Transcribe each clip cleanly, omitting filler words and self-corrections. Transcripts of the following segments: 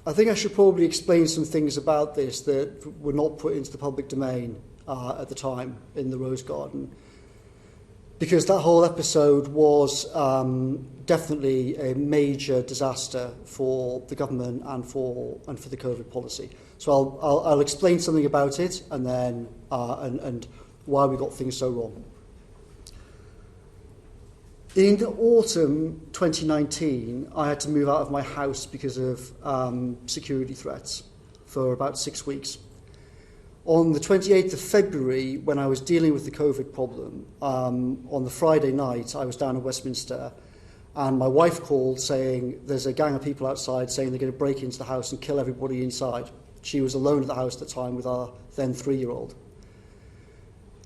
I think I should probably explain some things about this that were not put into the public domain at the time in the Rose Garden, because that whole episode was definitely a major disaster for the government and for the COVID policy. So I'll explain something about it and then and why we got things so wrong. In autumn 2019, I had to move out of my house because of security threats for about 6 weeks. On the 28th of February, when I was dealing with the COVID problem, on the Friday night, I was down in Westminster, and my wife called saying there's a gang of people outside saying they're going to break into the house and kill everybody inside. She was alone at the house at the time with our then 3-year-old.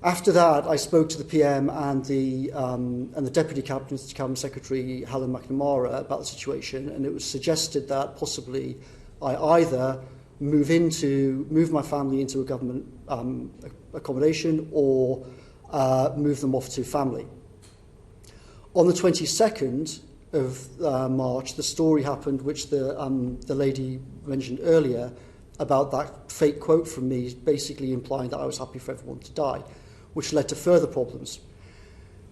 After that, I spoke to the PM and the Deputy Cabinet Secretary, Helen McNamara, about the situation, and it was suggested that possibly I either move my family into a government accommodation or move them off to family. On the 22nd of March, the story happened which the lady mentioned earlier about that fake quote from me basically implying that I was happy for everyone to die, which led to further problems.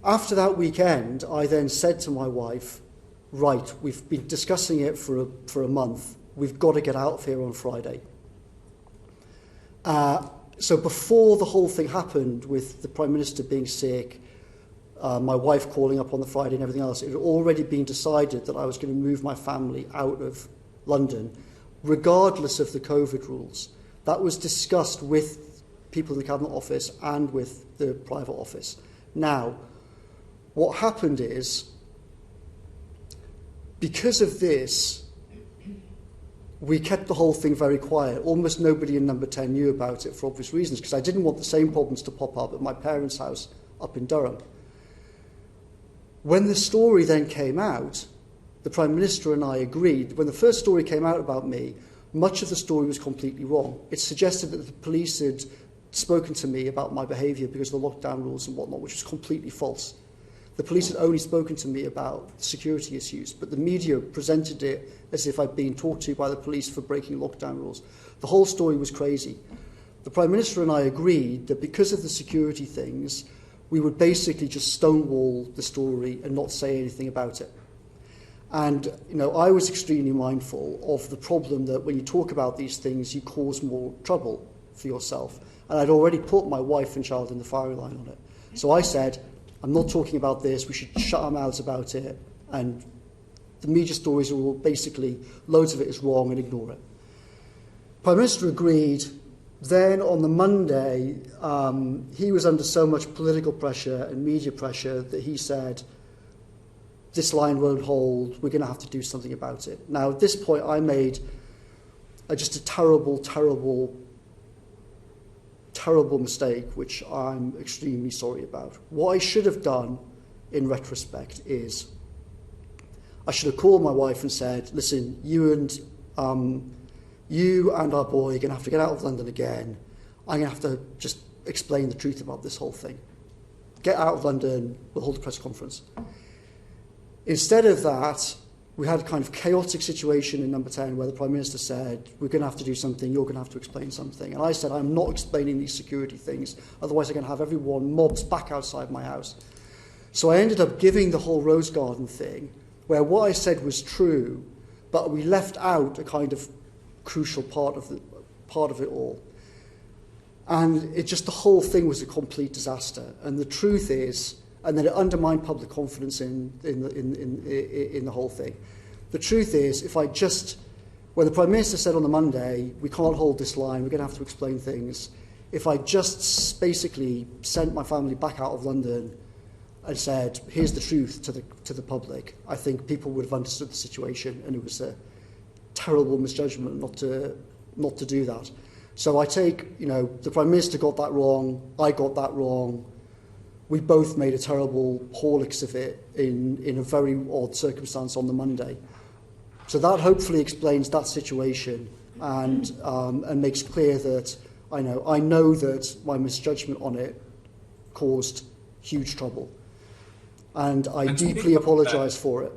After that weekend, I then said to my wife, right, we've been discussing it for a month. We've got to get out of here on Friday. So before the whole thing happened with the Prime Minister being sick, my wife calling up on the Friday and everything else, it had already been decided that I was going to move my family out of London, regardless of the COVID rules. That was discussed with people in the Cabinet Office and with the private office. Now, what happened is, because of this, we kept the whole thing very quiet. Almost nobody in Number 10 knew about it for obvious reasons, because I didn't want the same problems to pop up at my parents' house up in Durham. When the story then came out, the Prime Minister and I agreed, when the first story came out about me, much of the story was completely wrong. It suggested that the police had spoken to me about my behaviour because of the lockdown rules and whatnot, which was completely false. The police had only spoken to me about security issues, but the media presented it as if I'd been talked to by the police for breaking lockdown rules. The whole story was crazy. The Prime Minister and I agreed that because of the security things, we would basically just stonewall the story and not say anything about it. And, I was extremely mindful of the problem that when you talk about these things, you cause more trouble for yourself. And I'd already put my wife and child in the firing line on it. So I said, I'm not talking about this, we should shut our mouths about it, and the media stories are all basically, loads of it is wrong and ignore it. Prime Minister agreed. Then on the Monday, he was under so much political pressure and media pressure that he said, this line won't hold, we're going to have to do something about it. Now, at this point, I made just a terrible, terrible, terrible mistake, which I'm extremely sorry about. What I should have done, in retrospect, is I should have called my wife and said, listen, you and our boy are going to have to get out of London again. I'm going to have to just explain the truth about this whole thing. Get out of London, we'll hold a press conference. Instead of that, we had a kind of chaotic situation in Number 10 where the Prime Minister said, we're going to have to do something, you're going to have to explain something. And I said, I'm not explaining these security things, otherwise I'm going to have everyone mobs back outside my house. So I ended up giving the whole Rose Garden thing, where what I said was true, but we left out a kind of crucial part of it all. And the whole thing was a complete disaster. And the truth is, and then it undermined public confidence in the whole thing. The truth is, when the Prime Minister said on the Monday, we can't hold this line, we're going to have to explain things, if I just basically sent my family back out of London and said, here's the truth to the public, I think people would have understood the situation, and it was a terrible misjudgment not to do that. So I take, the Prime Minister got that wrong, I got that wrong. We both made a terrible horlicks of it in a very odd circumstance on the Monday. So that hopefully explains that situation and makes clear that I know that my misjudgment on it caused huge trouble. And I deeply apologise for it.